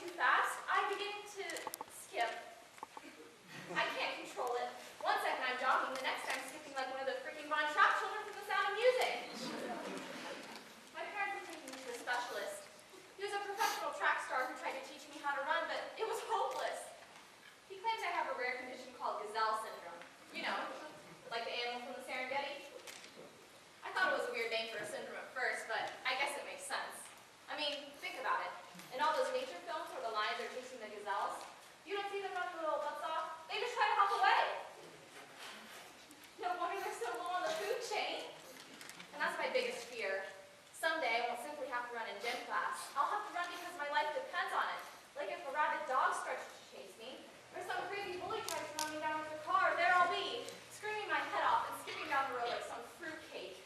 too fast, I begin to skip. I can't control it. One second I'm jogging, the next I'm skipping like one of the freaking Von Trapp children from The Sound of Music. My parents were taking me to a specialist. He was a professional track star who tried to teach me how to run, but it was hopeless. He claims I have a rare condition called gazelle syndrome. You know, like the animal from the Serengeti. I thought it was a weird name for a syndrome at first, but I guess it makes sense. I mean, think about it. In all those nature films where the lions are chasing the gazelles, you don't see them running little butts off. They just try to hop away. No wonder they're so low on the food chain. And that's my biggest fear. Someday I won't simply have to run in gym class. I'll have to run because my life depends on it. Like if a rabid dog starts to chase me, or some crazy bully tries to run me down with a car, there I'll be, screaming my head off and skipping down the road like some fruitcake.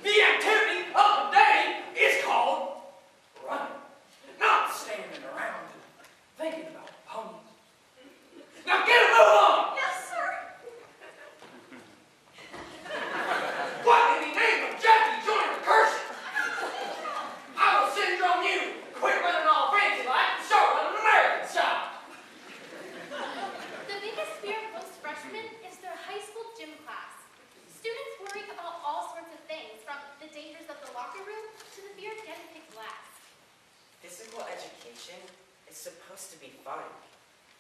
The activity of the day is called running, not standing around and thinking about ponies. Now get a move on! Yes, sir. What in the name of Jackie Joyner Curse? I will syndrome you! Quit running all fancy like and start running American style! The biggest fear of most freshmen is their high school gym class. Students worry about all sorts of things, from the dangers of the locker room to the fear of getting picked last. Physical education is supposed to be fun.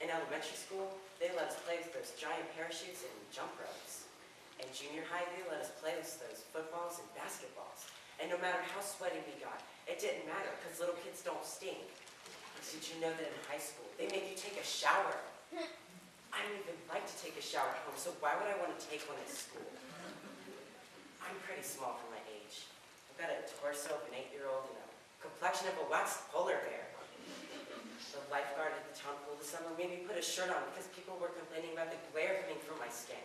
In elementary school, they let us play with those giant parachutes and jump ropes. In junior high, they let us play with those footballs and basketballs. And no matter how sweaty we got, it didn't matter because little kids don't stink. Did you know that in high school, they make you take a shower? I don't even like to take a shower at home, so why would I want to take one at school? I'm pretty small for my age. I've got a torso of an 8-year-old and a complexion of a waxed polar bear. The lifeguard at the town pool this summer made me put a shirt on because people were complaining about the glare coming from my skin.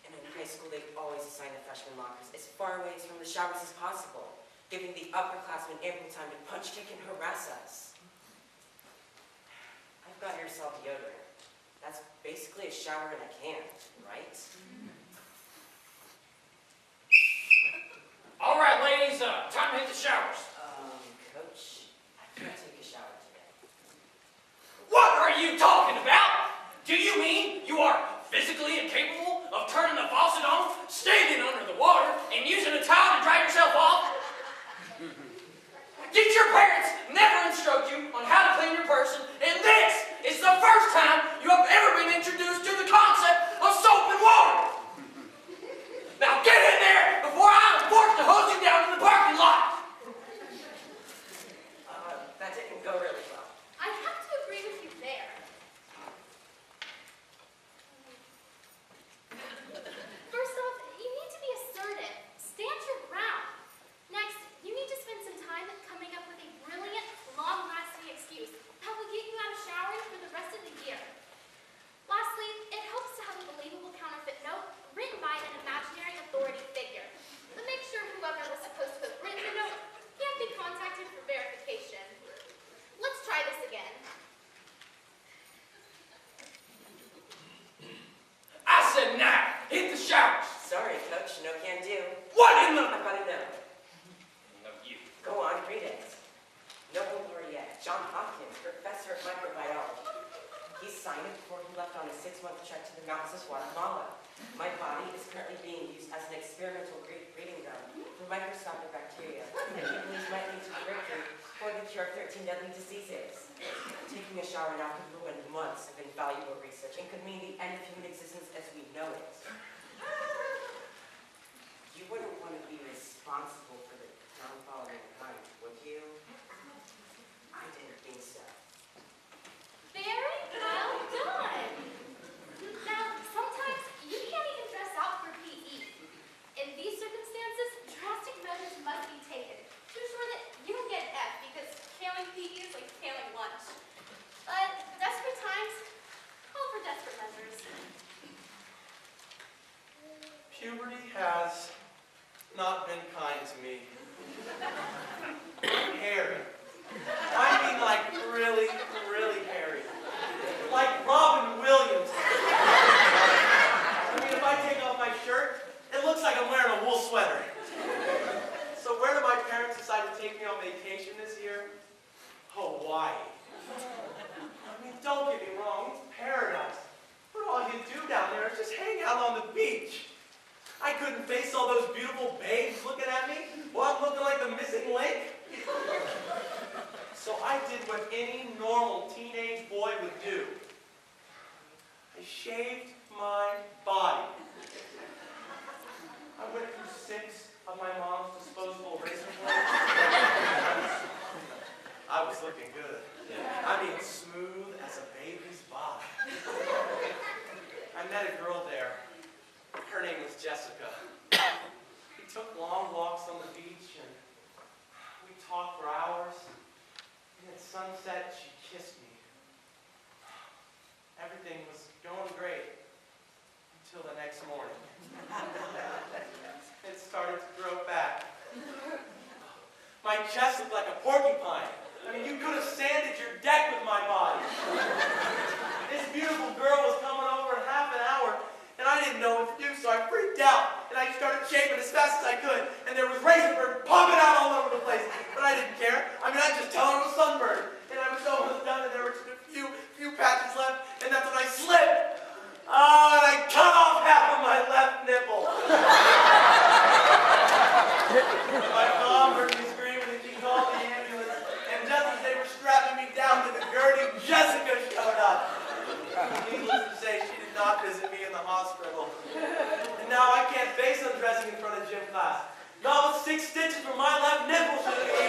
And in high school, they always assign the freshman lockers as far away from the showers as possible, giving the upperclassmen ample time to punch, kick, and harass us. I've got aerosol deodorant. That's basically a shower in a can, right? All right, ladies, time to hit the showers. Coach, I can't take a shower today. What are you talking about? Do you mean you are physically incapable of turning the faucet on, standing under the water, and using a towel to dry yourself off? Did your parents never instruct you on how to clean your person, and this is the first time you have ever been introduced to the concept of soap and water? Now get in there before I am forced to hose you down in the parking lot! That didn't go really well. I have to agree with you there. First off, you need to be assertive. Stand your ground. Next, you need to spend some time coming up with a brilliant, long-lasting excuse that will get you out of showering for the rest of the year. Lastly, it helps to have a believable counterfeit note written by an imaginary authority figure. But make sure whoever was supposed to have written the note can't be contacted for verification. Let's try this again. I said now, hit the showers. Sorry, Coach, no can do. What in the... I've got to know. No, you. Go on, read it. Nobel laureate John Hopkins, professor of microbiology. He signed it before he left on a 6-month trek to the mountains of Guatemala. My body is currently being used as an experimental breeding ground for microscopic bacteria that he believes might lead to breakthrough for the cure of 13 deadly diseases. Taking a shower now could ruin months of invaluable research and could mean the end of human existence as we know it. You wouldn't want to be responsible for the downfall of mankind, would you? I didn't think so. Very well done. Now, sometimes you can't even dress out for PE. In these circumstances, drastic measures must be taken to ensure that you don't get an F, because failing PE is like failing lunch. But desperate times call for desperate measures. Puberty has not been kind to me. Hairy. I mean like really, really hairy. Like Robin Williams. I mean, if I take off my shirt, it looks like I'm wearing a wool sweater. So where do my parents decide to take me on vacation this year? Hawaii. I mean, don't get me wrong, it's paradise. But all you do down there is just hang out on the beach. I couldn't face all those beautiful babes looking at me while I'm looking like the missing link. So I did what any normal teenage boy would do. I shaved my body. I went through 6 of my mom's disposable razor blades. I was looking good. I mean, smooth as a baby's body. I met a girl there. Her name was Jessica. We took long walks on the beach and we talked for hours. And at sunset, she kissed me. Everything was going great until the next morning. It started to grow back. My chest looked like a porcupine. I mean, you could have sanded your deck with my body. This beautiful girl was coming over in half an hour, and I didn't know what to do, so I freaked out, and I started shaving as fast as I could, and there was razor burn popping out all over the place, but I didn't care. I mean, I just tell her it was sunburned, and I was almost done, and there were just a few patches left, and that's when I slipped. Oh, and I cut off half of my left nipple. My mom heard me screaming, and she called the ambulance, and just as they were strapping me down to the gurney, Jessica showed up. Needless to say, she did not visit me in the hospital. And now I can't face undressing in front of gym class. Not with 6 stitches from my left nipple should it be.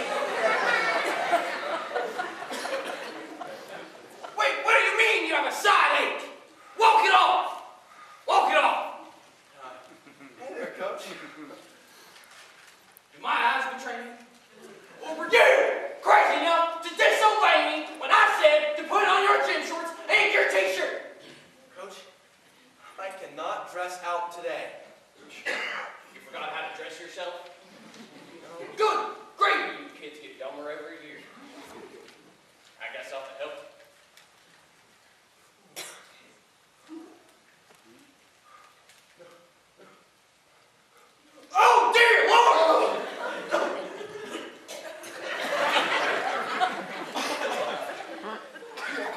Wait, what do you mean you have a side ache? Walk it off! Walk it off! Hey there, Coach. Do my eyes betray me? Or were you crazy enough to disobey me when I said to put on your gym shorts and your t-shirt? Coach, I cannot dress out today. You forgot how to dress yourself? Good gravy, you kids get dumber every year. I guess I'll have to help. Oh, dear Lord!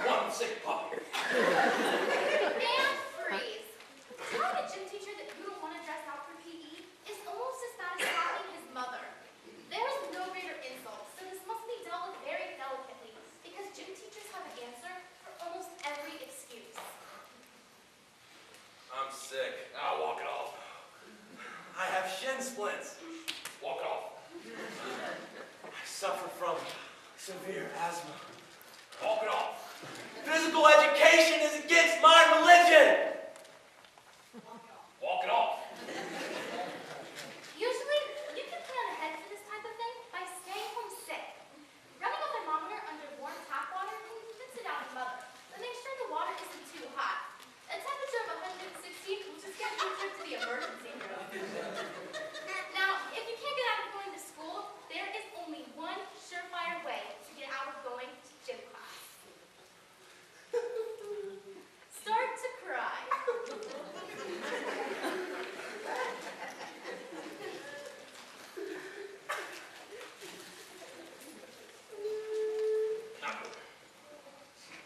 One sick puppy. And freeze. Telling a gym teacher that you don't want to dress out for PE is almost as bad as calling his mother. There is no greater insult, so this must be dealt with very delicately, because gym teachers have an answer for almost every excuse. I'm sick. I'll walk it off. I have shin splints. Walk it off. I suffer from severe asthma. Walk it off. Physical education is against my religion. Walk it off. Usually, you can plan ahead for this type of thing by staying home sick. Running a thermometer under warm tap water can convince it out of mother, but make sure the water isn't too hot. A temperature of 160 will just get you a trip to the emergency room. Now, if you can't get out of going to school, there is only one surefire way to get out of going to gym class. Start to cry.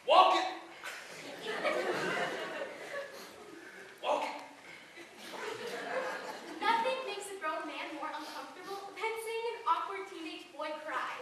Walk it. Walk it. Nothing makes a grown man more uncomfortable than seeing an awkward teenage boy cry.